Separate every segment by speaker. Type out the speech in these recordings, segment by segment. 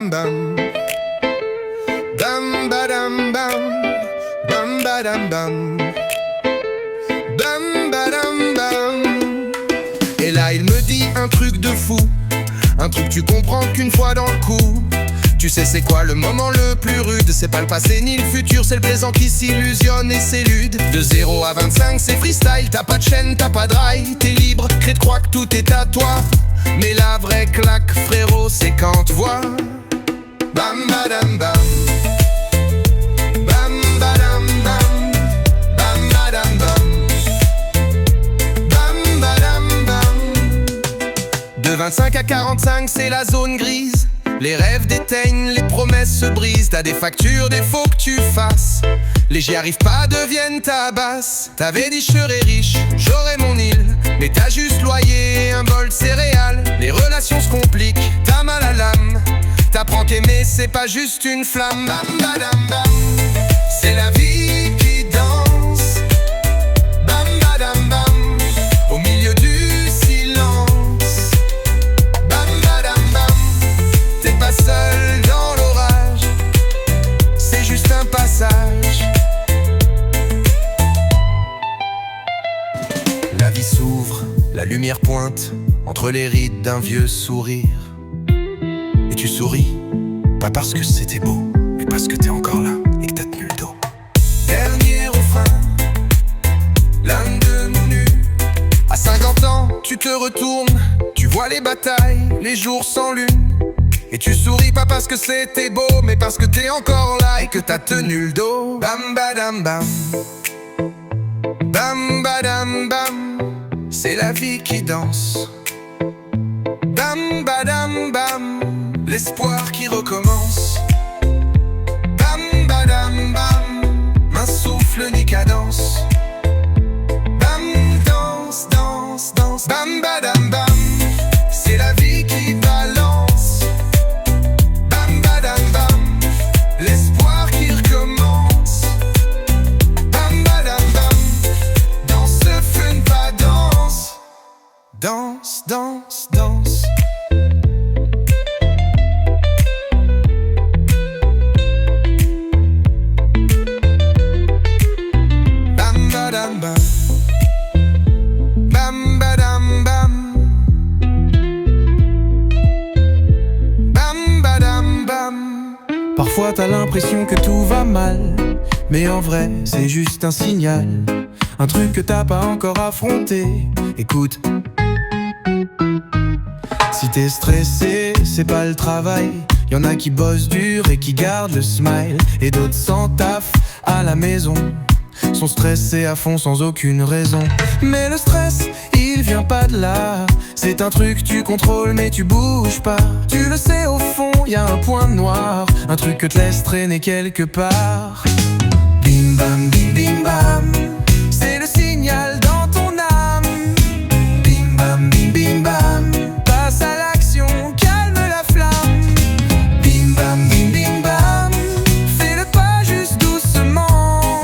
Speaker 1: Bam, bam, badam, bam, bam, badam, bam, bam, badam, bam. Et là il me dit un truc de fou, un truc tu comprends qu'une fois dans le coup. Tu sais c'est quoi le moment le plus rude? C'est pas le passé ni le futur, c'est le présent qui s'illusionne et s'élude. De 0 à 25 c'est freestyle, t'as pas de chaîne, t'as pas de rail. T'es libre, crée de croire que tout est à toi. Mais la vraie claque frérot c'est quand tu vois bam badam bam, bam badam bam, bam badam bam, bam badam bam. De 25 à 45 c'est la zone grise. Les rêves déteignent, les promesses se brisent. T'as des factures, des faux que tu fasses. Les j'y arrive pas deviennent ta basse. T'avais dit je serais riche, j'aurais mon île. Mais t'as juste loyer et un bol de céréales. Les relations se compliquent, t'as mal à l'âme. T'apprends qu'aimer c'est pas juste une flamme. Bam badam bam, c'est la vie qui danse. Bam badam bam, au milieu du silence. Bam badam bam, t'es pas seul dans l'orage. C'est juste un passage. La vie s'ouvre, la lumière pointe entre les rides d'un vieux sourire. Et tu souris, pas parce que c'était beau, mais parce que t'es encore là et que t'as tenu le dos. Dernier refrain, l'âme de nous nus. À 50 ans, tu te retournes, tu vois les batailles, les jours sans lune. Et tu souris pas parce que c'était beau, mais parce que t'es encore là et que t'as tenu le dos. Bam badam bam, bam badam bam, c'est la vie qui danse. Bam badam bam, l'espoir qui recommence. Bam badam bam, un souffle ni cadence. Bam danse, danse, danse. Bam badam bam, c'est la vie qui balance. Bam badam bam, l'espoir qui recommence. Bam badam bam, dans ce feu ne pas danse. Danse, danse, danse. Bam badam bam, bam badam bam, bam badam bam.
Speaker 2: Parfois t'as l'impression que tout va mal, mais en vrai c'est juste un signal. Un truc que t'as pas encore affronté. Écoute, si t'es stressé, c'est pas le travail. Y'en a qui bossent dur et qui gardent le smile. Et d'autres sans taf à la maison, sont stressés à fond sans aucune raison. Mais le stress, il vient pas de là. C'est un truc tu contrôles mais tu bouges pas. Tu le sais au fond, y a un point noir, un truc que te laisse traîner quelque part. Bim bam bim bim bam, c'est le signal dans ton âme. Bim bam bim bim bam, passe à l'action, calme la flamme. Bim bam bim bim bam, fais le pas juste doucement.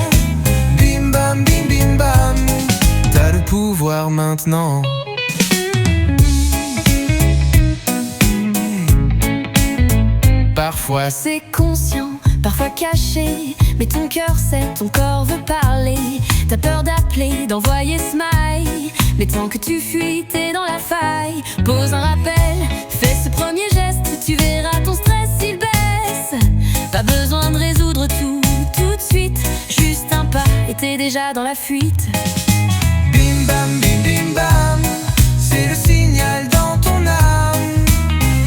Speaker 2: Bim bam bim bim bam, t'as le pouvoir maintenant. Parfois
Speaker 3: c'est conscient, parfois caché, mais ton cœur sait, ton corps veut parler. T'as peur d'appeler, d'envoyer smile, mais tant que tu fuis, t'es dans la faille. Pose un rappel, fais ce premier geste, tu verras ton stress il baisse. Pas besoin de résoudre tout, tout de suite, juste un pas et t'es déjà dans la fuite.
Speaker 2: Bim bam bim bim bam, c'est le signal dans ton âme.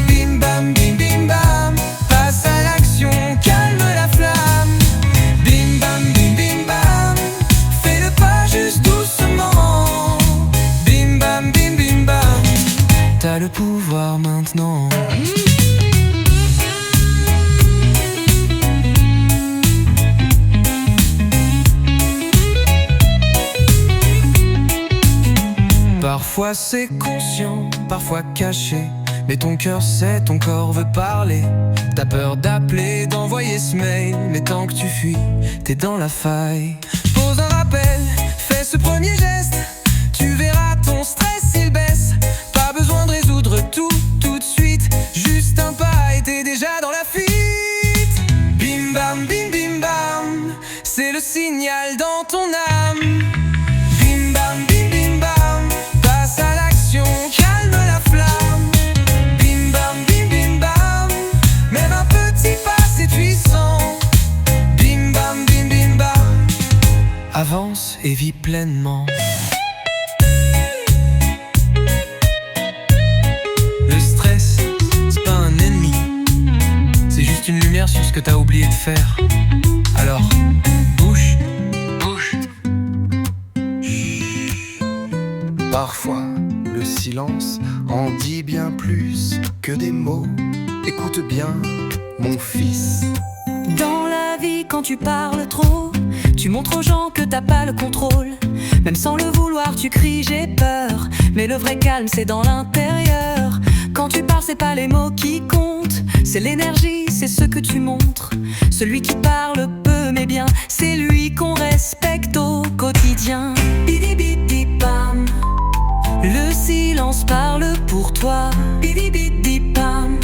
Speaker 2: Bim bam bim bim bam, passe à l'action, calme la flamme. Bim bam bim bim bam, fais le pas juste doucement. Bim bam bim bim bam, t'as le pouvoir maintenant. Parfois c'est conscient, parfois caché, mais ton cœur sait, ton corps veut parler. T'as peur d'appeler, d'envoyer ce mail, mais tant que tu fuis, t'es dans la faille. Pose un rappel, fais ce premier geste, tu verras ton stress il baisse. Pas besoin de résoudre tout, tout de suite, juste un pas et t'es déjà dans la le signal dans ton âme. Bim bam, bim bam, passe à l'action, calme la flamme. Bim bam, bam, même un petit pas c'est puissant. Bim bam, avance et vis pleinement. Le stress, c'est pas un ennemi, c'est juste une lumière sur ce que t'as oublié de faire. Alors, bouge, bouge.
Speaker 1: Parfois, le silence en dit bien plus que des mots. Écoute bien, mon fils.
Speaker 3: Dans la vie, quand tu parles trop, tu montres aux gens que t'as pas le contrôle. Même sans le vouloir, tu cries j'ai peur. Mais le vrai calme, c'est dans l'intérieur. Quand tu parles, c'est pas les mots qui comptent, c'est l'énergie, c'est ce que tu montres. Celui qui parle peu mais bien, c'est lui qu'on respecte au quotidien. Bidi bidi bam, le silence parle pour toi. Bidi bidi bam,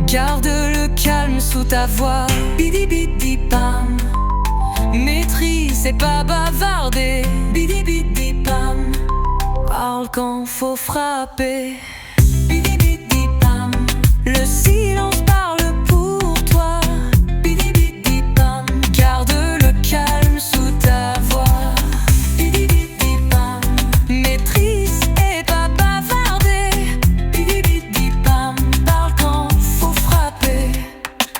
Speaker 3: garde le calme sous ta voix. Bidi bidi bam, maîtrise et pas bavarder. Bidi bidi bam, parle quand faut frapper. Bidi bidi bam, le silence parle pour toi. Bidi bidi bam, garde le calme sous ta voix. Bidi bidi bam, maîtrise et pas bavarder. Bidi bidi bam, parle quand faut frapper.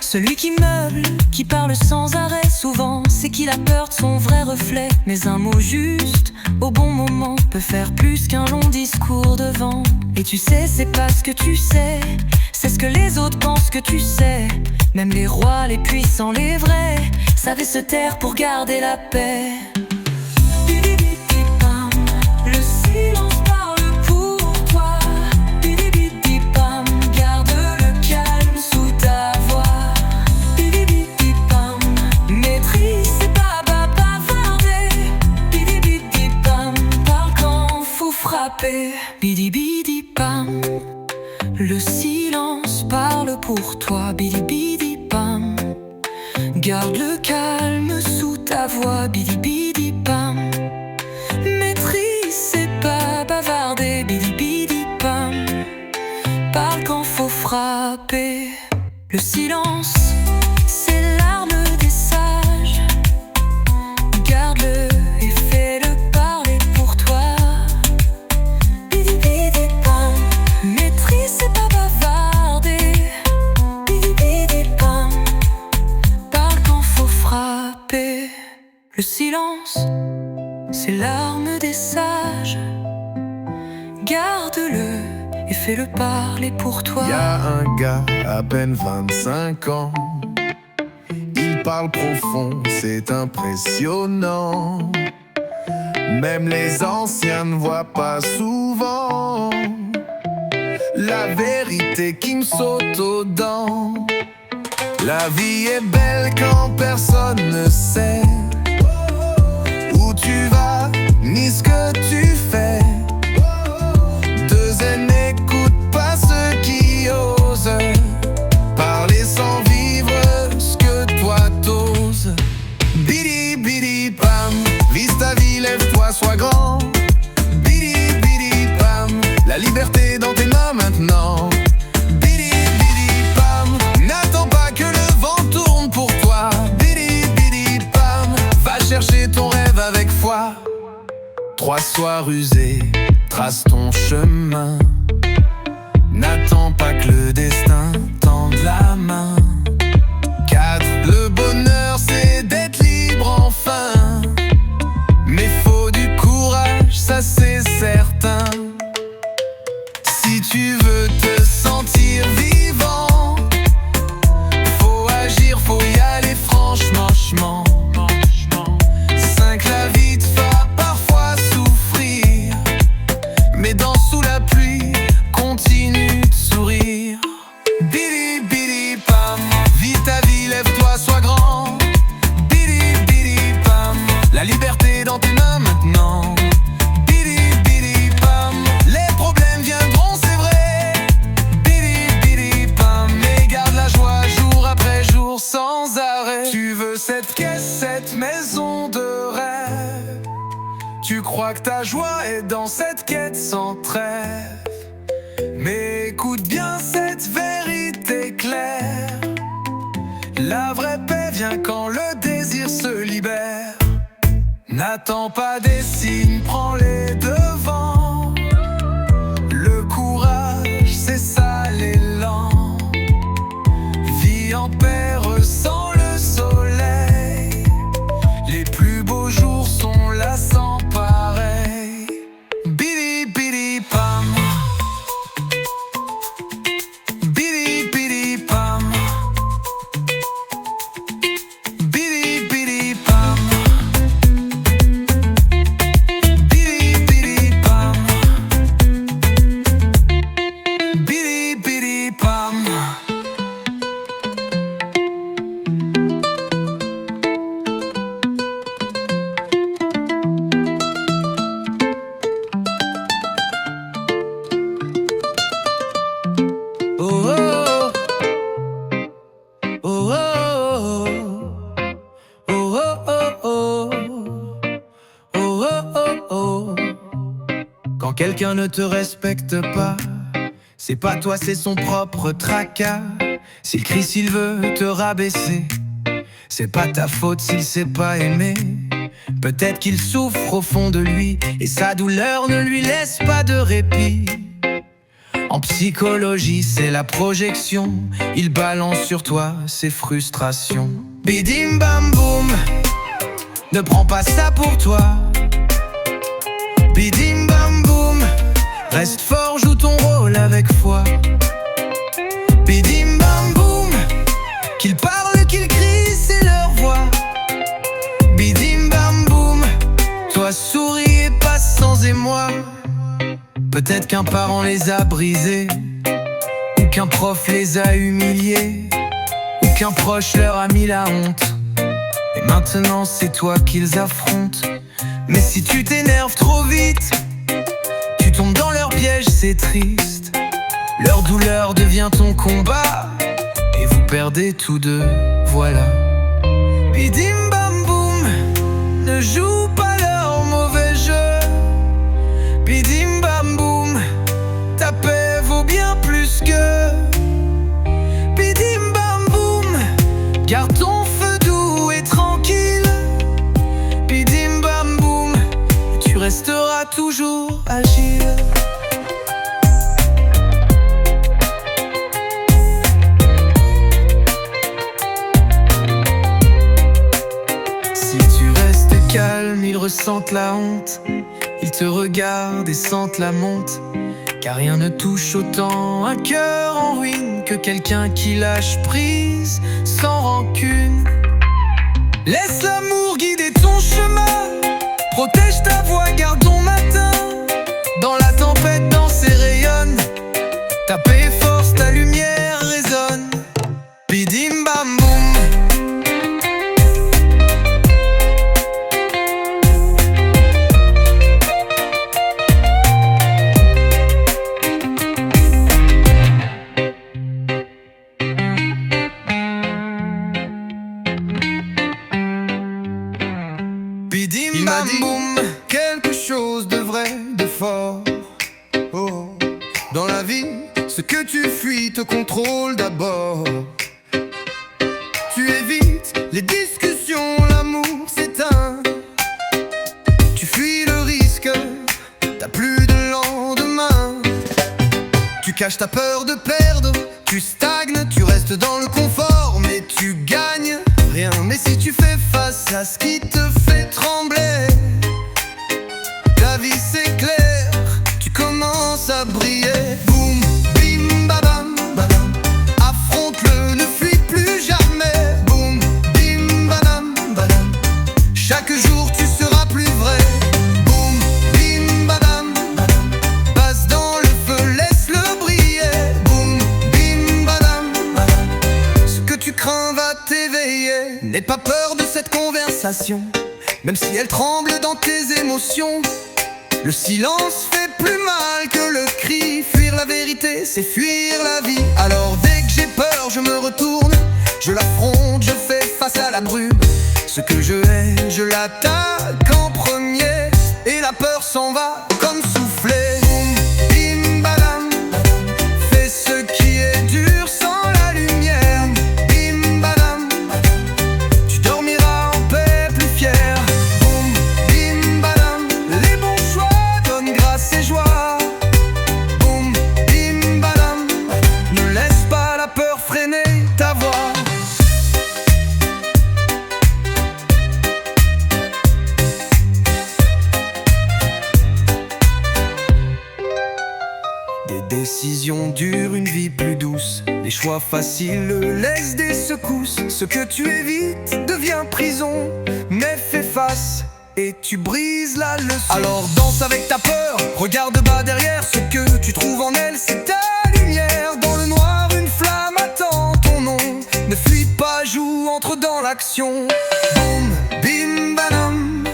Speaker 3: Celui qui meuble, qui parle sans arrêt, souvent c'est qu'il a peur de son vrai reflet. Mais un mot juste, au bon moment, peut faire plus qu'un long discours devant. Et tu sais, c'est pas ce que tu sais, c'est ce que les autres pensent que tu sais. Même les rois, les puissants, les vrais, savaient se taire pour garder la paix. Bidi bidi bam, le silence parle pour toi. Bidi bidi bam, garde le calme sous ta voix. Bidi bidi bam, maîtrise et pas bavarder. Bidi bidi bam, parle quand faut frapper. Bidi bidi bam, le silence parle pour toi. Bidi bidi bam, garde le calme sous ta voix. Bidi bidi bam, maîtrise et pas bavarder. Bidi bidi bam, parle quand faut frapper. Le silence, c'est l'arme des sages. Garde-le et fais-le parler pour toi. Bidi bidi bam, maîtrise et pas bavarder. Bidi bidi bam, parle quand faut frapper. Le silence, c'est l'arme des sages. Garde-le et fais-le parler pour toi.
Speaker 1: Y a un gars à peine 25 ans, il parle profond, c'est impressionnant. Même les anciens ne voient pas souvent la vérité qui me saute aux dents. La vie est belle quand personne ne sait où tu vas, ni ce que tu fais. Deux ailes n'écoutent pas ceux qui osent parler sans vivre ce que toi t'oses. Bidi bidi bam, vise ta vie, lève-toi, sois grand. Bidi bidi bam, la liberté dans tes mains maintenant. Bidi bidi bam, n'attends pas que le vent tourne pour toi. Bidi bidi bam, va chercher ton rêve avec foi. 3, sois rusé, trace ton chemin. N'attends pas que le destin tende la main. 4, le bonheur c'est d'être libre enfin. Mais faut du courage, ça c'est certain. Si tu veux te sentir vivant, faut agir, faut y aller franchement. 5, la vie te fera parfois souffrir, mais danse sous la pluie
Speaker 2: crois que ta joie est dans cette quête sans trêve. Mais écoute bien cette vérité claire. La vraie paix vient quand le désir se libère. N'attends pas des signes, prends-les devant. Le courage, c'est ça l'élan. Vis en paix, ressens le soleil. Les plus beaux jours sont là sans pareil. Bidi bidi pam. Bidi bidi pam. Bidi bidi pam. Bidi bidi pam. Bidi bidi pam. Quand quelqu'un ne te respecte pas, c'est pas toi, c'est son propre tracas. S'il crie, s'il veut te rabaisser, c'est pas ta faute s'il sait pas aimer. Peut-être qu'il souffre au fond de lui et sa douleur ne lui laisse pas de répit. En psychologie, c'est la projection. Il balance sur toi ses frustrations. Bidim bam boum, ne prends pas ça pour toi. Bidim bam boum, reste fort, joue ton rôle avec foi. Bidim bam boum, qu'ils parlent, qu'ils crient, c'est leur voix. Bidim bam boum, toi souris et passe sans émoi. Peut-être qu'un parent les a brisés, ou qu'un prof les a humiliés, ou qu'un proche leur a mis la honte. Et maintenant c'est toi qu'ils affrontent. Mais si tu t'énerves trop vite, tu tombes dans leur piège, c'est triste. Leur douleur devient ton combat, et vous perdez tous deux, voilà. Bidim bam boum, ne joue pas leur mauvais jeu. Bidim bam boum, ta paix vaut bien plus que. Bidim bam boum, garde ton feu doux et tranquille. Bidim bam boum, tu resteras toujours agile. Si tu restes calme, ils ressentent la honte. Ils te regardent et sentent la monte. Car rien ne touche autant un cœur en ruine que quelqu'un qui lâche prise sans rancune. Laisse l'amour guider ton chemin, protège ta voix, garde ton matin. Dans la tempête, danse et rayonne, ta paix est force, ta lumière résonne. Bidim bam boum.
Speaker 1: Il m'a dit quelque chose de vrai, de fort. Oh, dans la vie, ce que tu fuis te contrôle d'abord. Tu évites les discussions, l'amour s'éteint. Tu fuis le risque, t'as plus de lendemain. Tu caches ta peur de perdre, tu stagnes, tu restes dans le confort, mais tu gagnes rien. Mais si tu fais face à ce qui te fait trembler, ta vie s'éclaire, tu commences à briller. Boum, bim, babam, babam. Affronte-le, ne fuis plus jamais. Boum, bim, badam, badam. Chaque jour tu seras plus vrai. Boum, bim, badam, badam. Passe dans le feu, laisse-le briller. Boum, bim, badam, badam. Ce que tu crains va t'éveiller. N'aie pas peur de cette conversation, même si elle tremble dans tes émotions. Le silence fait plus mal que le cri. Fuir la vérité, c'est fuir la vie. Alors dès que j'ai peur, je me retourne, je l'affronte, je fais face à la brume. Ce que je hais, je l'attaque en premier. Et la peur
Speaker 2: s'en va comme soufflé. Bim badam, fais ce qui est dur sans la lumière. Bim badam, tu dormiras en paix plus fier. Boum, bim badam, les bons choix donnent grâce et joie. Boum, bim badam, ne laisse pas la peur freiner ta voix. Des décisions dures, une vie plus douce. Les choix faciles laissent des secousses. Ce que tu évites devient prison. Mais fais face et tu brises la leçon. Alors danse avec ta peur, regarde bas derrière. Ce que tu trouves en elle, c'est ta lumière. Dans le noir, une flamme attend ton nom. Ne fuis pas, joue, entre dans l'action. Boum, bim, badam.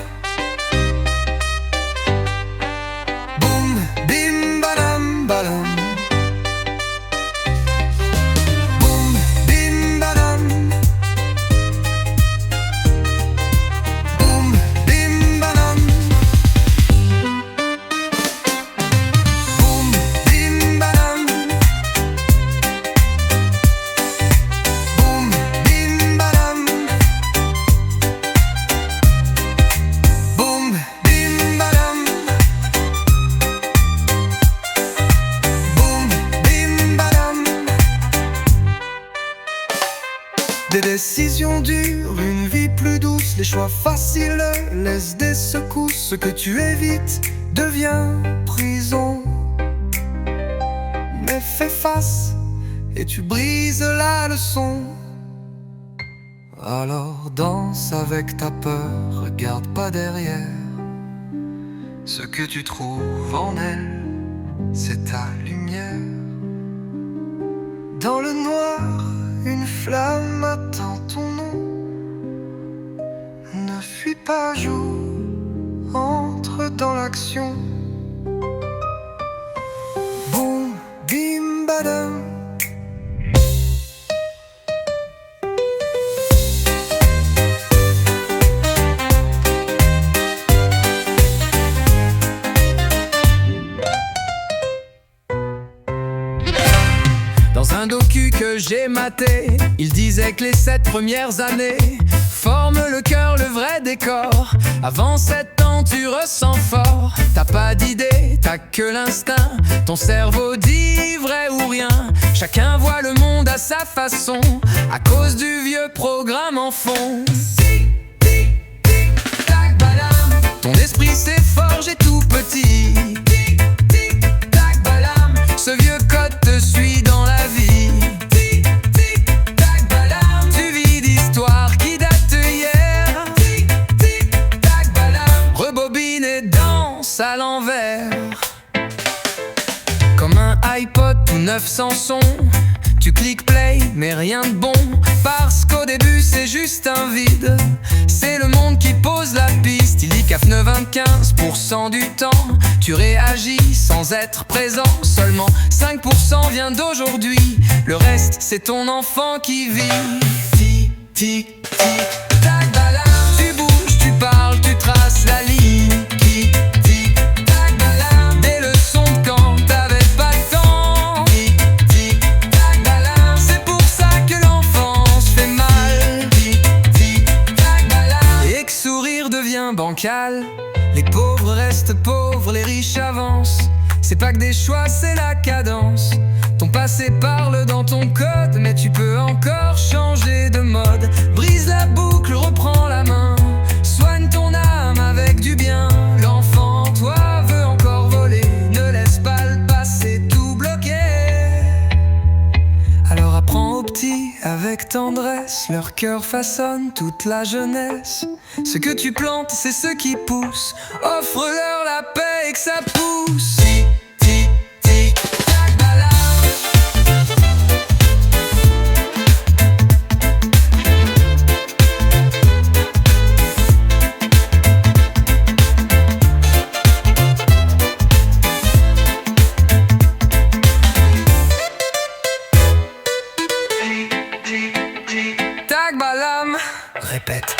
Speaker 2: Boum, bim, badam, badam. Boum, bim, badam. Boum, bim, badam. Boum, bim, badam. Boum, bim, badam. Boum, bim, badam. Boum, bim, badam. Des décisions dures, une vie plus douce. Les choix faciles laissent des secousses. Ce que tu évites devient prison. Mais fais face et tu brises la leçon. Alors danse avec ta peur, regarde pas derrière. Ce que tu trouves en elle, c'est ta lumière. Dans le noir, une flamme attend ton nom. Ne fuis pas, joue, entre dans l'action. Boum, bim, badam. Dans un docu que j'ai maté, il disait que les 7 premières années forment le cœur, le vrai décor. Avant 7 ans, tu ressens fort. T'as pas d'idée, t'as que l'instinct. Ton cerveau dit vrai ou rien. Chacun voit le monde à sa façon, à cause du vieux programme en fond. Ton esprit s'est forgé tout petit. Ce vieux code te suit dans la vie. Tu vis d'histoires qui datent hier. Rebobine et danse à l'envers. Comme un iPod tout neuf sans son, tu cliques play mais rien de bon. Parce qu'au début c'est juste un vide. C'est le monde qui pose la piste. Il dit qu'à 95% du temps tu réagis sans être présent. Seulement 5% vient d'aujourd'hui. Le reste c'est ton enfant qui vit. Tic, tic, tic, tac, balam. Tu bouges, tu parles, tu traces la ligne. Tic, tic, tac, balam. Des leçons de quand t'avais pas le temps. Tic, tic, tac, balam. C'est pour ça que l'enfance fait mal. Tic, tic, tac, balam. Et que sourire devient bancal. Les pauvres restent pauvres, les riches avancent. C'est pas que des choix, c'est la cadence. Ton passé parle dans ton code, mais tu peux encore changer de mode. Brise la boucle, reprends la main. Soigne ton âme avec du bien. L'enfant en toi veut encore voler. Ne laisse pas le passé tout bloquer. Alors apprends aux petits avec tendresse. Leur cœur façonne toute la jeunesse. Ce que tu plantes, c'est ce qui pousse. Offre-leur la paix et que ça pousse. Tic, tic, tac, balam. Tic, tic, tic, tac, balam. Répète.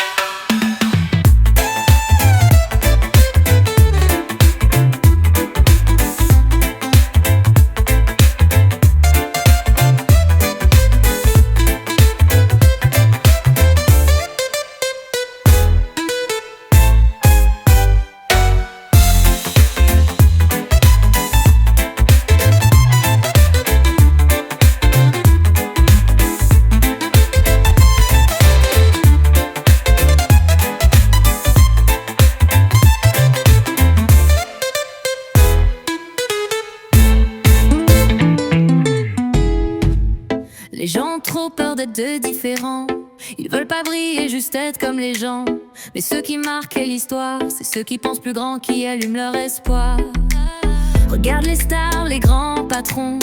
Speaker 3: d'être de différents. Ils veulent pas briller, juste être comme les gens. Mais ceux qui marquent l'histoire, c'est ceux qui pensent plus grand, qui allument leur espoir. Regarde les stars, les grands patrons,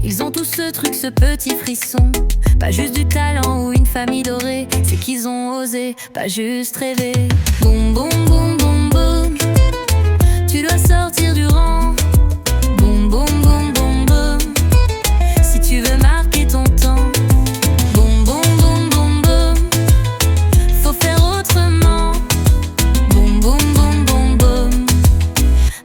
Speaker 3: ils ont tous ce truc, ce petit frisson. Pas juste du talent ou une famille dorée, c'est qu'ils ont osé, pas juste rêver. Boum boum boum boum boum, tu dois sortir du rang. Boum boum boum boum boum, si tu veux marquer ton temps. Boum boum boum boum boum, faut faire autrement. Boum boum boum boum boum,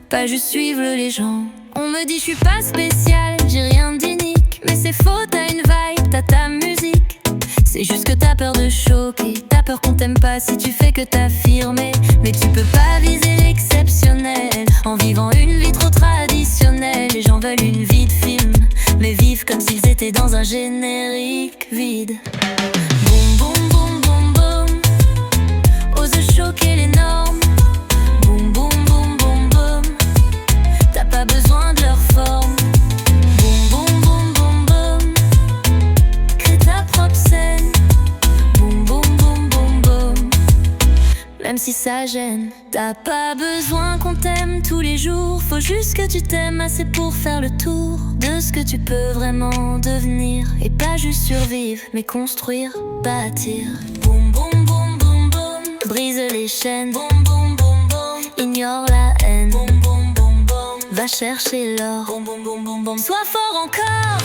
Speaker 3: pas juste suivre les gens. On me dit je suis pas spécial, j'ai rien d'unique, mais c'est faux, t'as une vibe, t'as ta musique. C'est juste que t'as peur de choquer, t'as peur qu'on t'aime pas si tu fais que t'affirmer. Mais tu peux pas viser l'exceptionnel en vivant une vie trop traditionnelle. Les gens veulent une vie de film, mais vivent comme s'ils étaient dans un générique vide. Boum boum boum boum boum, ose choquer les normes. Boum boum boum boum boum, t'as pas besoin de leur forme. Boum boum boum boum boum, crée ta propre scène. Boum boum boum boum boum, même si ça gêne. T'as pas besoin qu'on t'aime tous les jours, faut juste que tu t'aimes assez pour faire le tour de ce que tu peux vraiment devenir. Et pas juste survivre, mais construire, bâtir. Boum boum boum boum boum, brise les chaînes. Boum boum boum boum, ignore la haine. Boum boum boum boum, va chercher l'or. Boum boum boum boum boum, sois fort encore.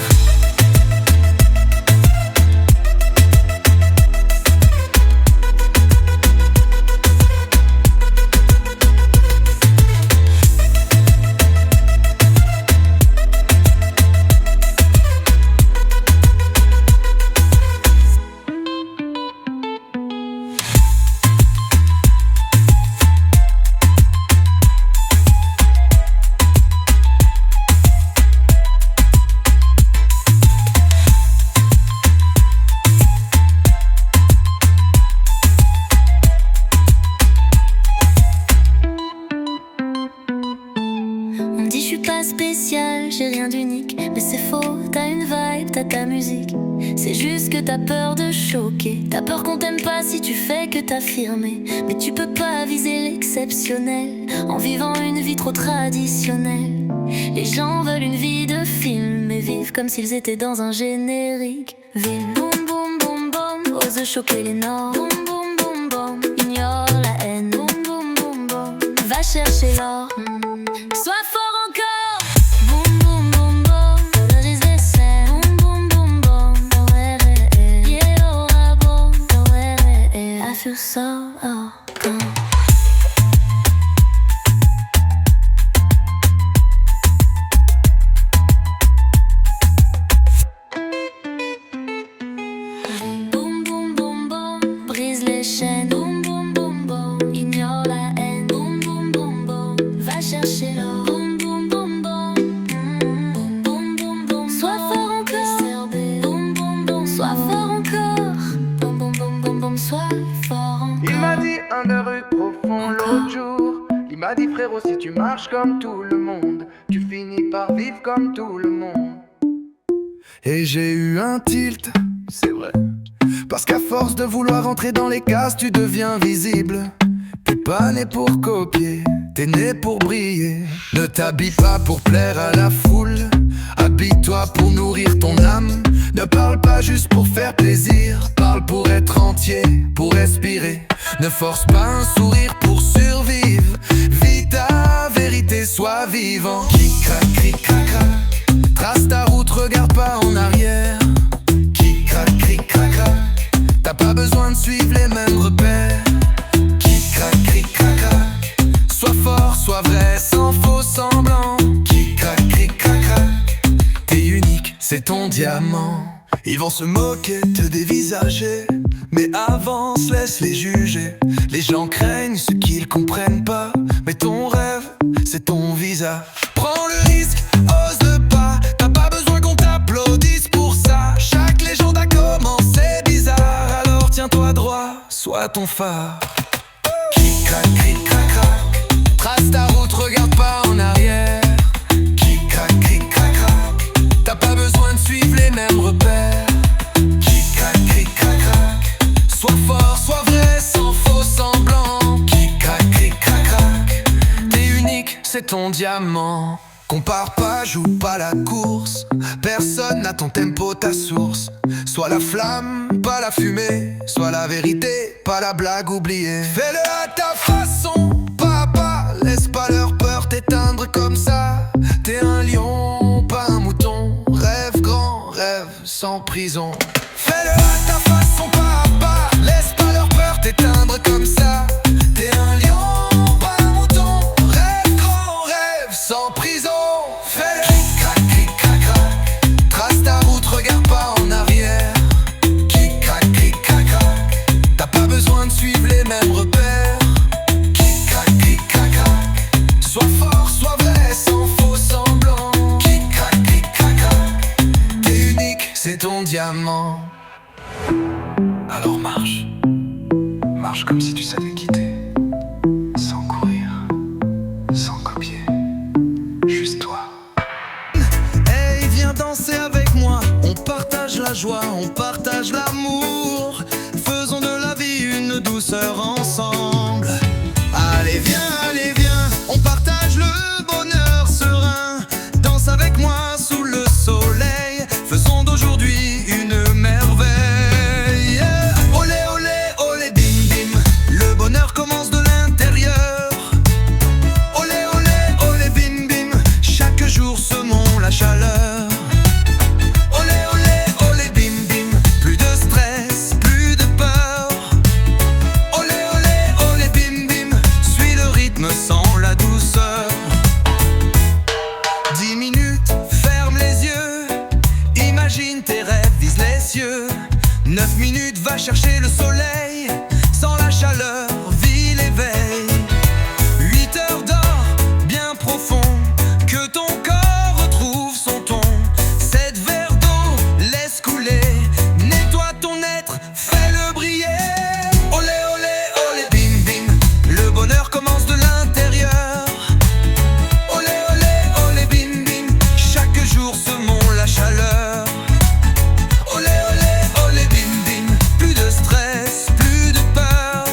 Speaker 3: Spécial, j'ai rien d'unique, mais c'est faux, t'as une vibe, t'as ta musique. C'est juste que t'as peur de choquer, t'as peur qu'on t'aime pas si tu fais que t'affirmer. Mais tu peux pas viser l'exceptionnel en vivant une vie trop traditionnelle. Les gens veulent une vie de film, mais vivent comme s'ils étaient dans un générique ville. Boum boum boum boum, ose choquer les normes. Boum boum boum boum, ignore la haine. Boum boum boum boum, va chercher l'or. Sois fort encore. Feel so gone. Boum boum boum boum, brise les chaînes. Boum boum boum boum, ignore la haine. Boum boum boum boum, va chercher l'or. Boum boum boum boum, boum boum boum boum, sois fort encore. Boum boum boum, sois fort encore. Boum boum boum boum boum, sois fort.
Speaker 2: Il m'a dit un de rue profond l'autre jour. Il m'a dit frérot, si tu marches comme tout le monde, tu finis par vivre comme tout le monde. Et j'ai eu un tilt, c'est vrai, parce qu'à force de vouloir entrer dans les cases, tu deviens visible. T'es pas né pour copier, t'es né pour briller. Ne t'habille pas pour plaire à la foule, habille-toi pour nourrir ton âme. Ne parle pas juste pour faire plaisir, parle pour être entier, pour respirer. Ne force pas un sourire pour survivre, vis ta vérité, sois vivant. Qui craque, cric, crac, crac, trace ta route, regarde pas en arrière. Qui craque, cric, crac, crac, t'as pas besoin de suivre les mêmes repères. Qui craque, cric, crac, crac, sois fort, sois vrai, sans faux semblant. Qui craque, cric, crac, crac, t'es unique, c'est ton diamant. Ils vont se moquer, te dévisager, mais avance, laisse-les juger. Les gens craignent ce qu'ils comprennent pas, mais ton rêve, c'est ton visa. Prends le risque, ose le pas, t'as pas besoin qu'on t'applaudisse pour ça. Chaque légende a commencé bizarre, alors tiens-toi droit, sois ton phare. Qui craque, cric, crac, crac, trace ta route, regarde pas en arrière. Qui craque, cric, crac, crac, t'as pas besoin de suivre les mêmes repères. Qui craque, cric, ton diamant.
Speaker 1: Compare pas, joue pas la course. Personne n'a ton tempo, ta source. Soit la flamme, pas la fumée. Soit la vérité, pas la blague oubliée. Fais-le à ta façon, pas à pas. Laisse pas leur peur t'éteindre comme ça. T'es un lion, pas un mouton. Rêve grand, rêve sans prison. Fais-le à ta façon, pas à pas. Laisse pas leur peur t'éteindre comme ça. T'es un lion, pas un mouton. Rêve grand, rêve sans prison. Fais-le clic-crac, clic-crac-crac. Trace ta route, regarde pas en arrière. Clic-crac, clic-crac-crac. T'as pas besoin de suivre les mêmes repères. Clic-crac, clic-crac-crac. Sois fort, sois vrai, sans faux semblant. Clic-crac, clic-crac-crac. T'es unique, c'est ton diamant. Alors marche. Marche comme si tu savais quitter. Sans courir, sans copier. Juste toi.
Speaker 2: Hey, viens danser avec moi. On partage la joie, on partage l'amour. Faisons de la vie une douceur ensemble. Allez viens, on partage le bonheur serein. Danse avec moi sous le soleil. Faisons d'aujourd'hui une merveille. Olé, olé, olé, bim, bim. Le bonheur commence de l'intérieur. Olé, olé, olé, bim, bim. Chaque jour semons la chaleur. Olé, olé, olé, bim, bim. Plus de stress, plus de peur. Olé, olé, olé, bim, bim. Suis le rythme sans la douceur. 10 minutes, ferme les yeux. Imagine tes rêves, vise les cieux. 9 minutes, va chercher le soleil. Sans la chaleur, vis l'éveil. 8 heures d'or, bien profond. Que ton corps retrouve son ton. 7 verres d'eau, laisse couler. Nettoie ton être, fais-le briller. Olé, olé, olé, bim, bim. Le bonheur commence de l'intérieur. Olé, olé, olé, bim, bim. Chaque jour semons la chaleur. Olé, olé, olé, bim, bim. Plus de stress, plus de peur.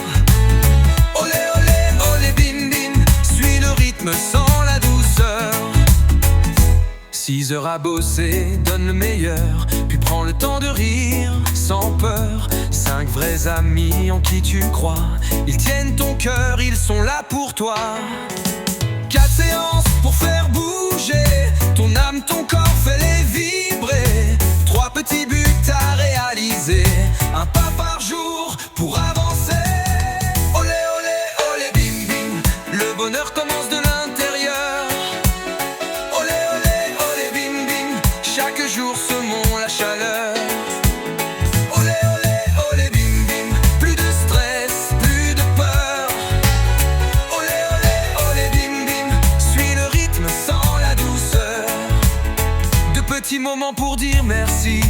Speaker 2: Olé, olé, olé, bim, bim. Suis le rythme sans la douceur. 6 heures à bosser, donne le meilleur. Puis prends le temps de rire, sans peur. 5 vrais amis en qui tu crois. Ils tiennent ton cœur, ils sont là pour toi. 4 séances pour faire bouger ton âme, ton corps, fais-les vibrer. 3 petits buts à réaliser. Un pas par jour pour avancer. Olé, olé, olé, bim, bim. Le bonheur commence de l'intérieur. Olé, olé, olé, bim, bim. Chaque jour semons la chaleur. Olé, olé, olé, bim, bim. Plus de stress, plus de peur. Olé, olé, olé, bim, bim. Suis le rythme sans la douceur. De petits moments pour dire merci.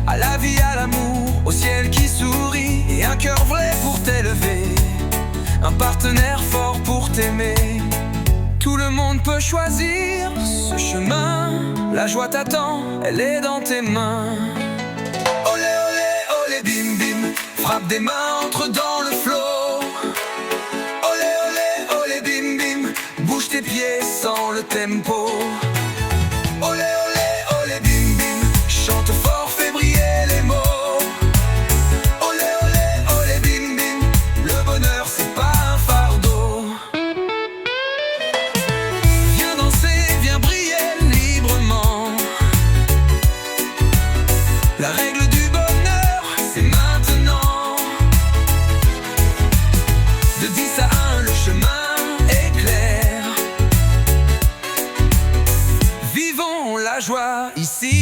Speaker 2: À la vie, à l'amour, au ciel qui sourit. Et un cœur vrai pour t'élever. Un partenaire fort pour t'aimer. Tout le monde peut choisir ce chemin. La joie t'attend, elle est dans tes mains. Olé, olé, olé, bim, bim. Frappe des mains, entre dans le flot. Olé, olé, olé, bim, bim. Bouge tes pieds sans le tempo. Olé, olé, olé, bim, bim. Chante fort, fais briller les mots. Olé, olé, olé, bim, bim. Le bonheur c'est pas un fardeau. Viens danser, viens briller librement. La règle du bonheur, c'est maintenant. De 10 à 1, le chemin est clair. Vivons la joie ici